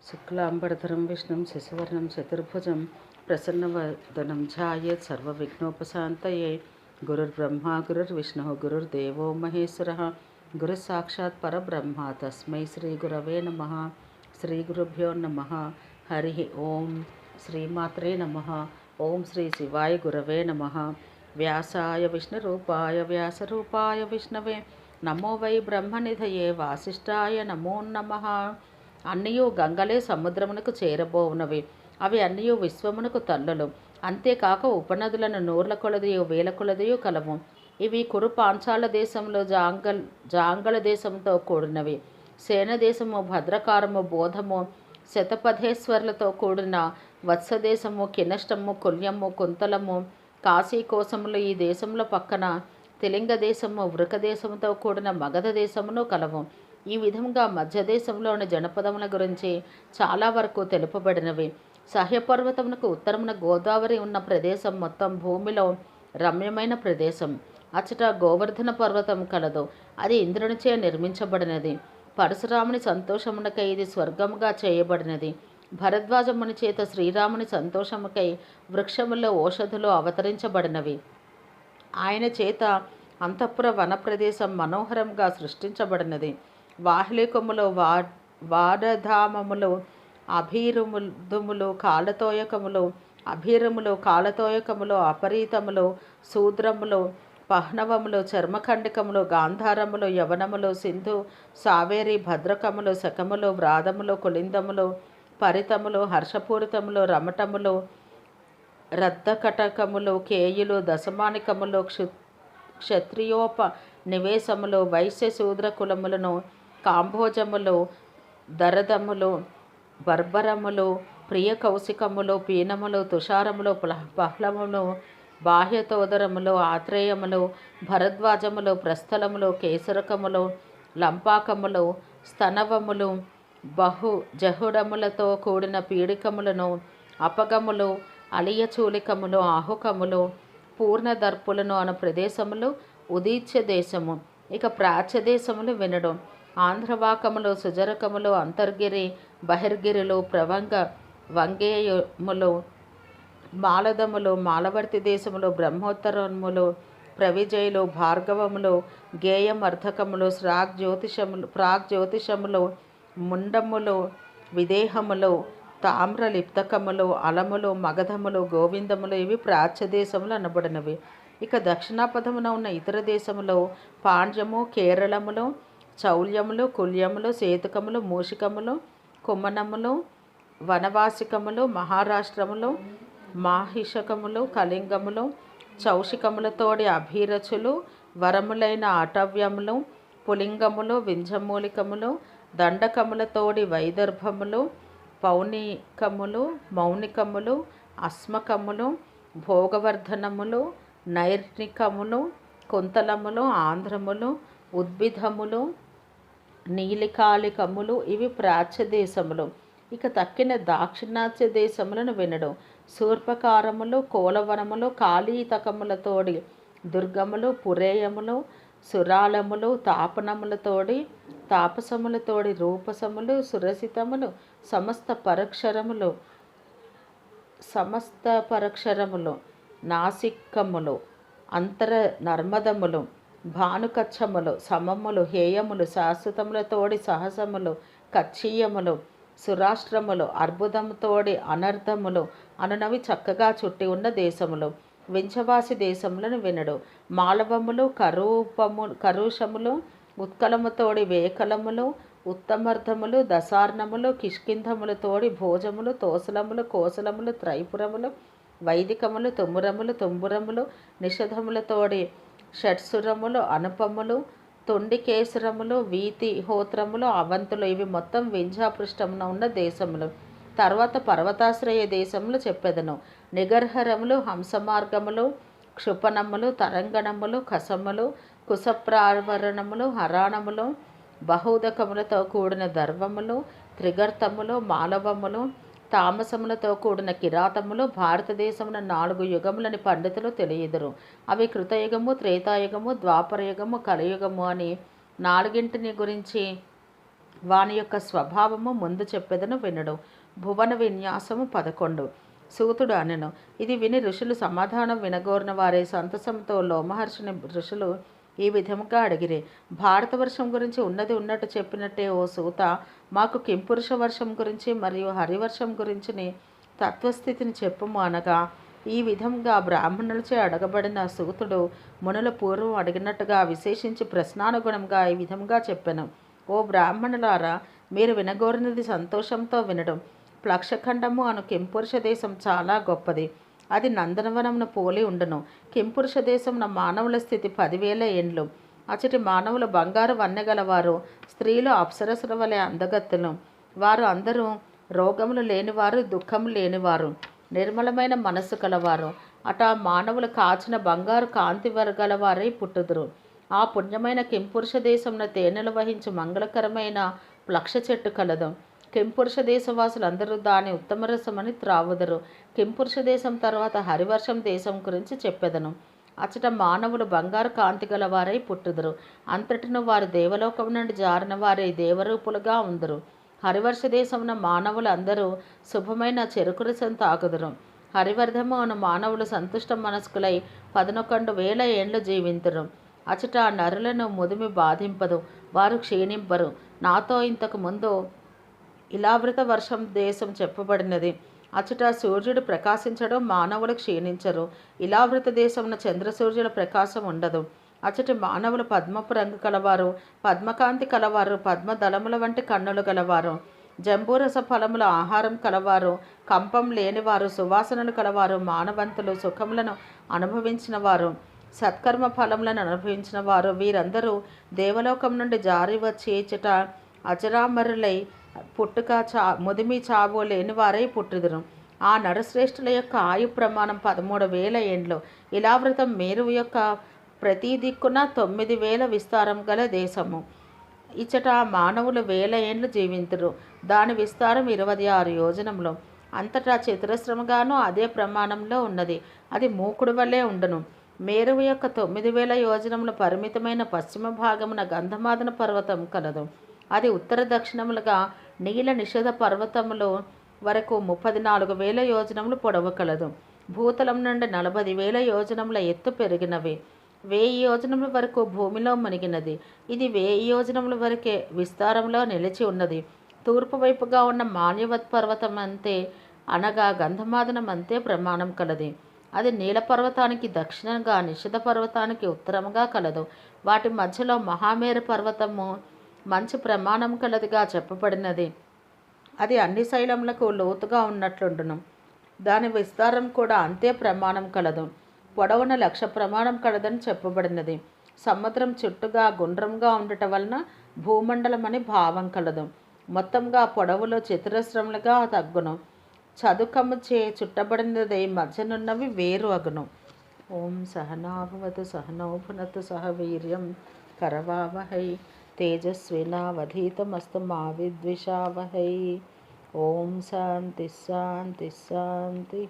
శుక్లాంబరధరం విష్ణుం శశివర్ణం చతుర్భుజం ప్రసన్నవదనం ధ్యాయేత్ సర్వవిఘ్నోపశాంతయే. గురుర్బ్రహ్మ గురుర్విష్ణుః గురుర్దేవో మహేశ్వరః గురుస్సాక్షాత్ పరబ్రహ్మ తస్మై శ్రీగురవే నమః. శ్రీగురుభ్యో నమః. హరి ఓం. శ్రీమాత్రే నమః. ఓం శ్రీ శివాయ గురవే నమః. వ్యాసాయ విష్ణురూపాయ వ్యాసరూపాయ విష్ణవే నమో వై బ్రహ్మనిధయే వాసిష్ఠాయ నమో నమః. అన్నయూ గంగలే సముద్రమునకు చేరబోవునవి, అవి అన్నయూ విశ్వమునకు తల్లులు. అంతేకాక ఉపనదులను నూర్ల కొలదియు వేల కొలదియు కలవు. ఇవి కురు పాంచాల దేశంలో జాంగల దేశంతో కూడినవి. సేన దేశము, భద్రకారము, బోధము, శతపథేశ్వర్లతో కూడిన వత్సదేశము, కినష్టము, కుల్యము, కుంతలము, కాశీకోశములు ఈ దేశంలో పక్కన తిలింగ దేశము, వృక దేశముతో కూడిన మగధ దేశమును కలవు. ఈ విధంగా మధ్యదేశంలోని జనపదముల గురించి చాలా వరకు తెలుపబడినవి. సహ్యపర్వతమునకు ఉత్తరమున గోదావరి ఉన్న ప్రదేశం మొత్తం భూమిలో రమ్యమైన ప్రదేశం. అచ్చట గోవర్ధన పర్వతం కలదు. అది ఇంద్రునిచే నిర్మించబడినది. పరశురాముని సంతోషమునకై ఇది స్వర్గముగా చేయబడినది. భరద్వాజముని చేత శ్రీరాముని సంతోషముకై వృక్షములో ఓషధులు అవతరించబడినవి. ఆయన చేత అంతఃపుర వన ప్రదేశం మనోహరంగా సృష్టించబడినది. వాహ్లికములో వాడధామములు, అభిరుముదుములు, కాలతోయకములు, అభిరములు, కాలతోయకములు, అపరీతములు, శూద్రములు, పహ్నవములు, చర్మఖండికములు, గాంధారములు, యవనములు, సింధు, సావేరి, భద్రకములు, శకములు, వ్రాదములు, కులిందములు, పరితములు, హర్షపూరితములు, రమటములు, రద్దకటకములు, కేయులు, దశమానికములు, క్షత్రియోప నివేశములు, వైశ్య శూద్ర కులములను, కాంభోజములు, దరదములు, బర్బరములు, ప్రియ కౌశికములు, పీనములు, తుషారములు, పహ్లములు, బాహ్యతోదరములు, ఆత్రేయములు, భరద్వాజములు, ప్రస్థలములు, కేసరకములు, లంపాకములు, స్తనవములు, జహుడములతో కూడిన పీడికములను, అపగములు, అలియచూలికములు, ఆహుకములు, పూర్ణదర్పులను అను ప్రదేశములు ఉదీచ్య దేశము. ఇక ప్రాచ్య దేశములు వినడు. ఆంధ్రవాకములు, సుజరకములు, అంతర్గిరి, బహిర్గిరులు, ప్రవంగ వంగేయములు, మాలదములు, మాలవర్తి దేశములు, బ్రహ్మోత్తరములు, ప్రవిజయులు, భార్గవములు, గేయమర్ధకములు, ప్రాగ్జ్యోతిషములు, ముండములు, విదేహములు, తామ్రలిప్తకములు, అలములు, మగధములు, గోవిందములు ఇవి ప్రాచ్యదేశములు అనబడినవి. ఇక దక్షిణాపథమున ఉన్న ఇతర దేశములో పాండ్యము, కేరళములు, చౌల్యములు, కుల్యములు, సేతుకములు, మూషికములు, కుమ్మనములు, వనవాసికములు, మహారాష్ట్రములు, మాహిషకములు, కళింగములు, చౌషికములతోడి అభిరచులు, వరములైన ఆటవ్యములు, పులింగములు, వింజమూలికములు, దండకములతోడి వైదర్భములు, పౌనికములు, మౌనికములు, అస్మకములు, భోగవర్ధనములు, నైర్నికములు, కుంతలములు, ఆంధ్రములు, ఉద్భిదములు, నీలికాలికములు ఇవి ప్రాచ్య దేశములు. ఇక తక్కిన దాక్షిణాత్య దేశములను వినడు. శూర్పకారములు, కోలవనములు, కాళీతకములతోడి దుర్గములు, పురేయములు, సురాలములు, తాపసములతోడి రూపసములు, సురసితములు, సమస్త పరక్షరములు, నాసికములు, అంతర నర్మదములు, భానుకచ్చములు, సమములు, హేయములు, శాశ్వతములతోడి సహసములు, కచ్చీయములు, సురాష్ట్రములు, అర్బుదముతోడి అనర్ధములు అనునవి చక్కగా చుట్టి ఉన్న దేశములు. వింఛవాసి దేశములను వినడు. మాలవములు, కరుషములు, ఉత్కలముతోడి వేకలములు, ఉత్తమర్ధములు, దశార్ణములు, కిష్కింధములతోడి భోజములు, తోసలములు, కోసలములు, త్రైపురములు, వైదికములు, తుంబురములు, నిషధములతోడి షట్సురములు, అనుపములు, తొండికేసురములు, వీతి హోత్రములు, అవంతులు ఇవి మొత్తం వింధ్యాపృష్టమున ఉన్న దేశములు. తర్వాత పర్వతాశ్రయ దేశములు చెప్పెదను. నిగర్హరములు, హంసమార్గములు, క్షుపణములు, తరంగణములు, కసములు, కుశప్రావరణములు, హరాణములు, బహుదకములతో కూడిన దర్వములు, త్రిగర్తములు, మాలవములు, తామసములతో కూడిన కిరాతములు భారతదేశమున 4 యుగములని పండితులు తెలియదురు. అవి కృతయుగము, త్రేతాయుగము, ద్వాపరయుగము, కలియుగము అని 4ంటిని గురించి వాని యొక్క స్వభావము ముందు చెప్పెదను వినడు. భువన విన్యాసము 11. సూతుడు అనెను. ఇది విని ఋషులు సమాధానం వినగోరిన వారే సంతసంతో లోమహర్షుని ఋషులు ఈ విధముగా అడిగిరి. భారతవర్షం గురించి ఉన్నది ఉన్నట్టు చెప్పినట్టే ఓ సూత, మాకు కింపురుష వర్షం గురించి మరియు హరివర్షం గురించి తత్వస్థితిని చెప్పుము అనగా, ఈ విధంగా బ్రాహ్మణులచే అడగబడిన సూతుడు మునుల పూర్వం అడిగినట్టుగా విశేషించి ప్రశ్నానుగుణంగా ఈ విధంగా చెప్పెను. ఓ బ్రాహ్మణులారా, మీరు వినగోరినది సంతోషంతో వినడం. ప్లక్షఖండము అను కింపురుష దేశం చాలా గొప్పది. అది నందనవనమును పోలి ఉండును. కింపురుష దేశమున మానవుల స్థితి 10,000 ఏండ్లు. అచటి మానవులు బంగారు వన్నెగలవారు, స్త్రీలు అప్సరసుల వలె అందగత్తులు. వారు అందరూ రోగములు లేనివారు, దుఃఖము లేనివారు, నిర్మలమైన మనస్సు కలవారు. అటా మానవులు కాచిన బంగారు కాంతి గలవారై పుట్టుదురు. ఆ పుణ్యమైన కింపురుష దేశమున తేనెలు వహించి మంగళకరమైన ప్లక్ష చెట్టు కలదు. కింపురుష దేశవాసులందరూ దాని ఉత్తమరసమని త్రావుదరు. కింపురుష దేశం తర్వాత హరివర్షం దేశం గురించి చెప్పెదను. అచట మానవులు బంగారు కాంతి గలవారై పుట్టుదురు. అంతటిను వారు దేవలోకం నుండి జారిన వారై దేవరూపులుగా ఉందరు. హరివర్ష దేశమున మానవులు అందరూ శుభమైన చెరుకు రసం తాగుదురు. హరివర్ధము అను మానవులు సంతుష్ట మనస్కులై 11,000 ఏండ్లు జీవింతురు. అచట నరులను ముదిమి బాధింపదు, వారు క్షీణింపరు. నాతో ఇంతకు ముందు ఇలావృత వర్షం దేశం చెప్పబడినది. అచట సూర్యుడు ప్రకాశించడం, మానవులు క్షీణించరు. ఇలావృత దేశమున చంద్రసూర్యుల ప్రకాశం ఉండదు. అచటి మానవులు పద్మపు రంగు కలవారు, పద్మకాంతి కలవారు, పద్మదళముల వంటి కన్నులు గలవారు, జంబూరస ఫలముల ఆహారం కలవారు, కంపం లేనివారు, సువాసనలు కలవారు, మానవంతులు, సుఖములను అనుభవించిన వారు, సత్కర్మ ఫలములను అనుభవించిన వారు, వీరందరూ దేవలోకం నుండి జారి వచ్చి ఇచ్చట అజరామరులై పుట్టుక ముదిమి చావు లేని వారై పుట్టుదురు. ఆ నరశ్రేష్ఠుల యొక్క ఆయు ప్రమాణం 13,000 ఏండ్లు. ఇలావృతం మేరువు యొక్క ప్రతి దిక్కున 9,000 విస్తారం గల దేశము. ఇచ్చట మానవులు 1,000 ఏండ్లు జీవింతురు. దాని విస్తారం 26 యోజనములు. అంతటా చతురస్రముగాను అదే ప్రమాణంలో ఉన్నది. అది మూకుడు వలె ఉండును. మేరువు యొక్క 9,000 యోజనముల పరిమితమైన పశ్చిమ భాగమున గంధమాదన పర్వతం కలదు. అది ఉత్తర దక్షిణములుగా నీల నిషేధ పర్వతములు వరకు 34,000 యోజనములు పొడవు కలదు. భూతలం నుండి 40,000 యోజనముల ఎత్తు పెరిగినవి. 1000 యోజనముల వరకు భూమిలో మునిగినది. ఇది 1000 యోజనముల వరకే విస్తారంలో నిలిచి ఉన్నది. తూర్పు వైపుగా ఉన్న మాన్యవత్ పర్వతం అంతే, అనగా గంధమాదనం అంతే ప్రమాణం కలది. అది నీల పర్వతానికి దక్షిణంగా, నిషిధ పర్వతానికి ఉత్తరముగా కలదు. వాటి మధ్యలో మహామేరు పర్వతము మంచి ప్రమాణం కలదిగా చెప్పబడినది. అది అన్ని శైలములకు లోతుగా ఉన్నట్లుండును. దాని విస్తారం కూడా అంతే ప్రమాణం కలదు. పొడవున 1,00,000 ప్రమాణం కలదని చెప్పబడినది. సముద్రం చుట్టుగా గుండ్రంగా ఉండటం వలన భూమండలం అని భావం కలదు. మొత్తంగా పొడవులో చతురస్రములుగా తగ్గును. చదుకము చే చుట్టబడినది మధ్యనున్నవి వేరు అగును. ఓం సహనాభవతు సహనౌ భునతు సహ వీర్యం కరవావహై తేజస్వినావధీతమస్తు మా విద్విషావహై. ఓం శాంతి శాంతి శాంతి.